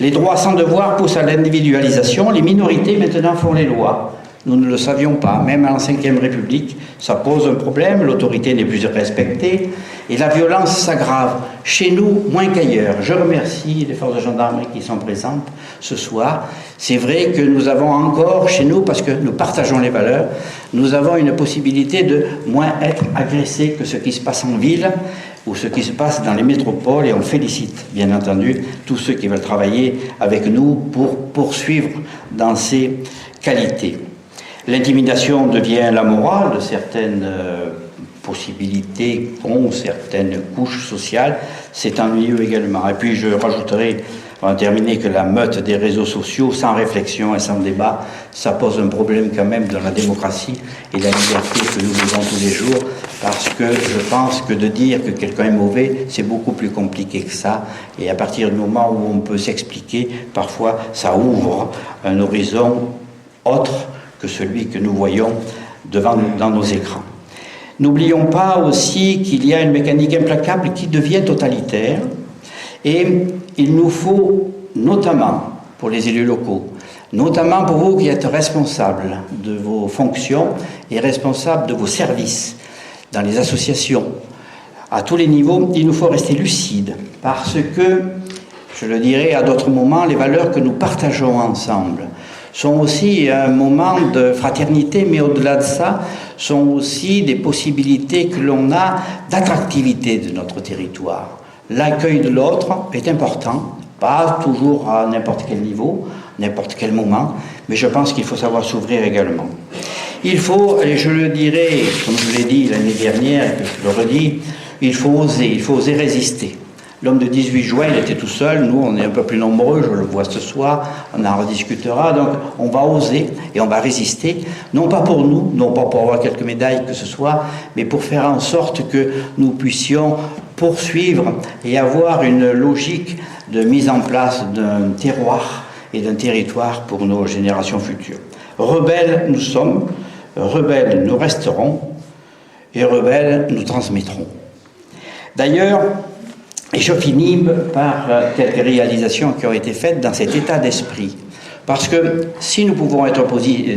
Les droits sans devoir poussent à l'individualisation. Les minorités maintenant font les lois. Nous ne le savions pas. Même en Ve République, ça pose un problème. L'autorité n'est plus respectée et la violence s'aggrave. Chez nous, moins qu'ailleurs. Je remercie les forces de gendarmerie qui sont présentes ce soir. C'est vrai que nous avons encore chez nous, parce que nous partageons les valeurs, nous avons une possibilité de moins être agressés que ce qui se passe en ville ou ce qui se passe dans les métropoles, et on félicite bien entendu tous ceux qui veulent travailler avec nous pour poursuivre dans ces qualités. L'intimidation devient la morale de certaines possibilités qu'ont certaines couches sociales. C'est ennuyeux également. Et puis je rajouterai, en terminer, que la meute des réseaux sociaux, sans réflexion et sans débat, ça pose un problème quand même dans la démocratie et la liberté que nous vivons tous les jours, parce que je pense que de dire que quelqu'un est mauvais, c'est beaucoup plus compliqué que ça. Et à partir du moment où on peut s'expliquer, parfois ça ouvre un horizon autre que celui que nous voyons dans nos écrans. N'oublions pas aussi qu'il y a une mécanique implacable qui devient totalitaire, et il nous faut, notamment pour les élus locaux, notamment pour vous qui êtes responsables de vos fonctions et responsables de vos services dans les associations, à tous les niveaux, il nous faut rester lucides, parce que, je le dirai à d'autres moments, les valeurs que nous partageons ensemble sont aussi un moment de fraternité, mais au-delà de ça, sont aussi des possibilités que l'on a d'attractivité de notre territoire. L'accueil de l'autre est important, pas toujours à n'importe quel niveau, n'importe quel moment, mais je pense qu'il faut savoir s'ouvrir également. Il faut, et je le dirai, comme je l'ai dit l'année dernière, et que je le redis, il faut oser résister. L'homme de 18 juin, il était tout seul, nous on est un peu plus nombreux, je le vois ce soir, on en rediscutera, donc on va oser et on va résister, non pas pour nous, non pas pour avoir quelques médailles que ce soit, mais pour faire en sorte que nous puissions poursuivre et avoir une logique de mise en place d'un terroir et d'un territoire pour nos générations futures. Rebelles nous sommes, rebelles nous resterons, et rebelles nous transmettrons. D'ailleurs, et je finis par quelques réalisations qui ont été faites dans cet état d'esprit. Parce que si nous pouvons être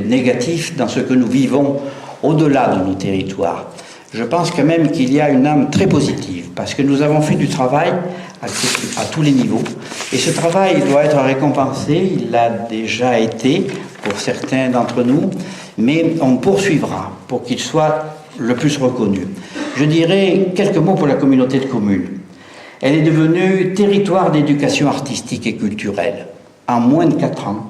négatifs dans ce que nous vivons au-delà de nos territoires, je pense quand même qu'il y a une âme très positive, parce que nous avons fait du travail à tous les niveaux. Et ce travail doit être récompensé, il l'a déjà été pour certains d'entre nous, mais on poursuivra pour qu'il soit le plus reconnu. Je dirais quelques mots pour la communauté de communes. Elle est devenue territoire d'éducation artistique et culturelle en moins de 4 ans.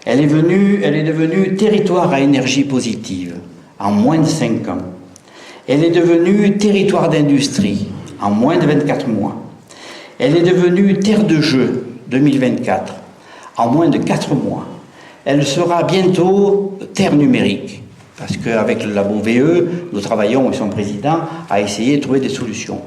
Elle est devenue territoire à énergie positive en moins de 5 ans. Elle est devenue territoire d'industrie en moins de 24 mois. Elle est devenue terre de jeu 2024 en moins de 4 mois. Elle sera bientôt terre numérique, parce qu'avec le labo VE, nous travaillons, et son président, à essayer de trouver des solutions.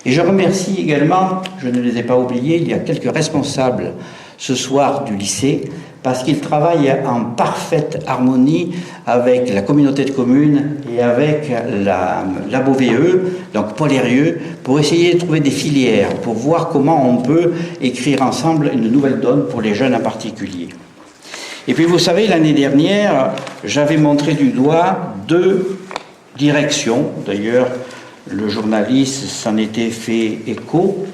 Et je remercie également, je ne les ai pas oubliés, il y a quelques responsables ce soir du lycée, parce qu'ils travaillent en parfaite harmonie avec la communauté de communes et avec la labo VE, donc Paul Herrieux, pour essayer de trouver des filières, pour voir comment on peut écrire ensemble une nouvelle donne pour les jeunes en particulier. Et puis vous savez, l'année dernière, j'avais montré du doigt 2 directions, d'ailleurs, le journaliste s'en était fait écho,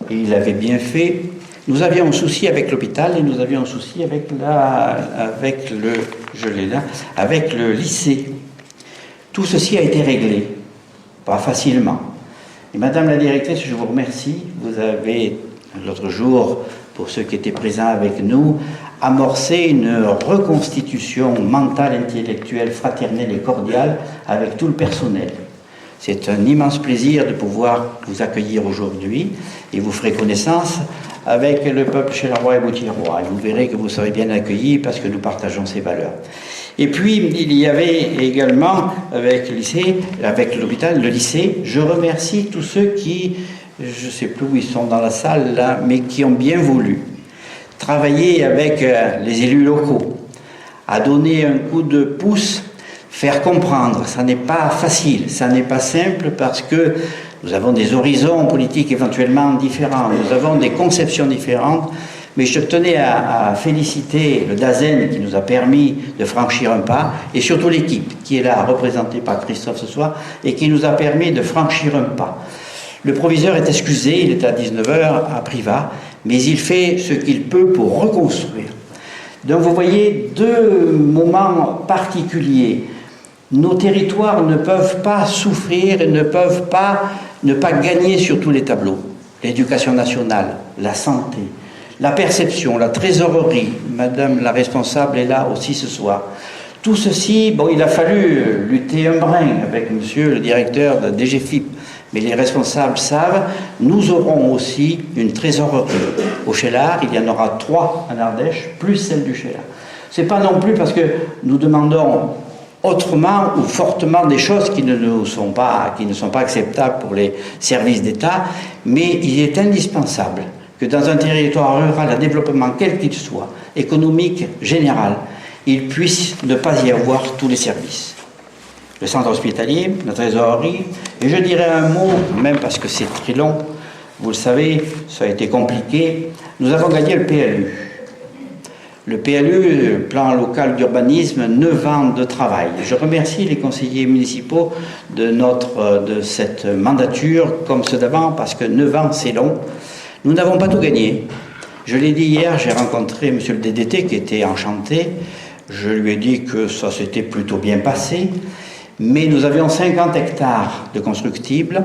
et il avait bien fait. Nous avions un souci avec l'hôpital et nous avions un souci avec le lycée. Tout ceci a été réglé, pas facilement. Et Madame la directrice, je vous remercie. Vous avez, l'autre jour, pour ceux qui étaient présents avec nous, amorcé une reconstitution mentale, intellectuelle, fraternelle et cordiale avec tout le personnel. C'est un immense plaisir de pouvoir vous accueillir aujourd'hui et vous ferez connaissance avec le peuple Chélarois et Boutirois. Et vous verrez que vous serez bien accueillis parce que nous partageons ces valeurs. Et puis, il y avait également, avec le lycée, avec l'hôpital, le lycée, je remercie tous ceux qui, je ne sais plus où ils sont dans la salle là, mais qui ont bien voulu travailler avec les élus locaux, à donner un coup de pouce, faire comprendre. Ça n'est pas facile, ça n'est pas simple parce que nous avons des horizons politiques éventuellement différents, nous avons des conceptions différentes, Mais je tenais à féliciter le DAZEN qui nous a permis de franchir un pas, et surtout l'équipe qui est là, représentée par Christophe ce soir, et qui nous a permis de franchir un pas. Le proviseur est excusé, il est à 19h à Privas, mais il fait ce qu'il peut pour reconstruire. Donc vous voyez deux moments particuliers. Nos territoires ne peuvent pas souffrir et ne peuvent pas ne pas gagner sur tous les tableaux. L'éducation nationale, la santé, la perception, la trésorerie, Madame la responsable est là aussi ce soir. Tout ceci, bon, il a fallu lutter un brin avec Monsieur le directeur de DGFIP, mais les responsables savent, nous aurons aussi une trésorerie. Au Cheylard, il y en aura 3 en Ardèche, plus celle du Cheylard. Ce n'est pas non plus parce que nous demandons autrement ou fortement des choses qui ne sont pas acceptables pour les services d'État, mais il est indispensable que dans un territoire rural à développement quel qu'il soit, économique, général, il puisse ne pas y avoir tous les services. Le centre hospitalier, la trésorerie, et je dirais un mot, même parce que c'est très long, vous le savez, ça a été compliqué, nous avons gagné le PLU. Le PLU, le plan local d'urbanisme, 9 ans de travail. Je remercie les conseillers municipaux de cette mandature, comme ceux d'avant, parce que 9 ans, c'est long. Nous n'avons pas tout gagné. Je l'ai dit hier, j'ai rencontré monsieur le DDT qui était enchanté. Je lui ai dit que ça s'était plutôt bien passé. Mais nous avions 50 hectares de constructibles.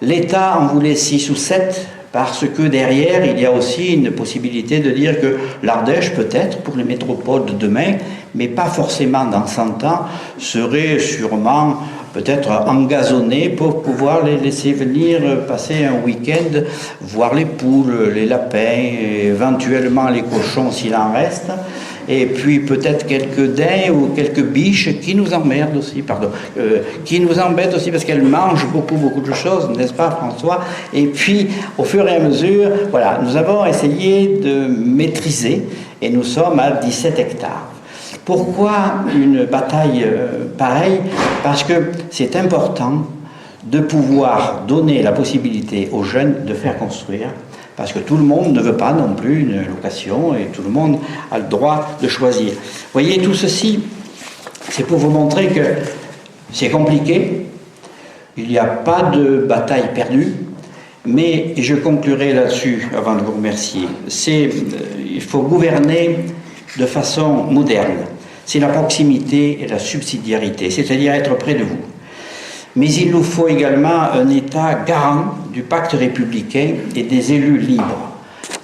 L'État en voulait 6 ou 7, parce que derrière, il y a aussi une possibilité de dire que l'Ardèche, peut-être, pour les métropoles de demain, mais pas forcément dans 100 ans, serait sûrement peut-être engazonnée pour pouvoir les laisser venir passer un week-end, voir les poules, les lapins, éventuellement les cochons s'il en reste, et puis peut-être quelques daims ou quelques biches qui nous emmerdent aussi, qui nous embêtent aussi parce qu'elles mangent beaucoup de choses, n'est-ce pas François? Et puis au fur et à mesure, voilà, nous avons essayé de maîtriser et nous sommes à 17 hectares. Pourquoi une bataille pareille? Parce que c'est important de pouvoir donner la possibilité aux jeunes de faire construire, parce que tout le monde ne veut pas non plus une location et tout le monde a le droit de choisir. Vous voyez, tout ceci, c'est pour vous montrer que c'est compliqué, il n'y a pas de bataille perdue, mais je conclurai là-dessus avant de vous remercier. Il faut gouverner de façon moderne. C'est la proximité et la subsidiarité, c'est-à-dire être près de vous. Mais il nous faut également un État garant du pacte républicain et des élus libres.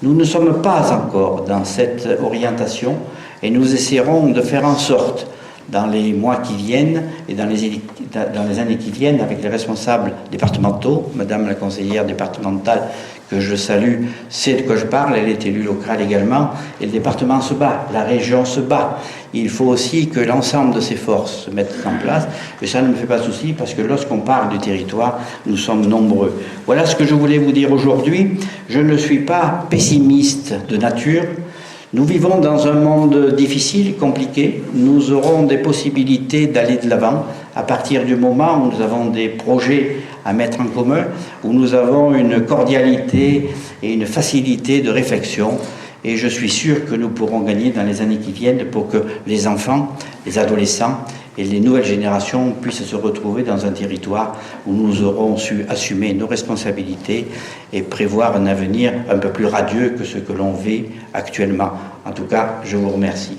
Nous ne sommes pas encore dans cette orientation et nous essaierons de faire en sorte, dans les mois qui viennent et dans les années qui viennent, avec les responsables départementaux, Madame la conseillère départementale, que je salue, sait de quoi je parle, elle est élue locale également, et le département se bat, la région se bat. Il faut aussi que l'ensemble de ces forces se mettent en place, et ça ne me fait pas de souci, parce que lorsqu'on parle du territoire, nous sommes nombreux. Voilà ce que je voulais vous dire aujourd'hui. Je ne suis pas pessimiste de nature. Nous vivons dans un monde difficile, compliqué. Nous aurons des possibilités d'aller de l'avant à partir du moment où nous avons des projets à mettre en commun, où nous avons une cordialité et une facilité de réflexion. Et je suis sûr que nous pourrons gagner dans les années qui viennent pour que les enfants, les adolescents et les nouvelles générations puissent se retrouver dans un territoire où nous aurons su assumer nos responsabilités et prévoir un avenir un peu plus radieux que ce que l'on vit actuellement. En tout cas, je vous remercie.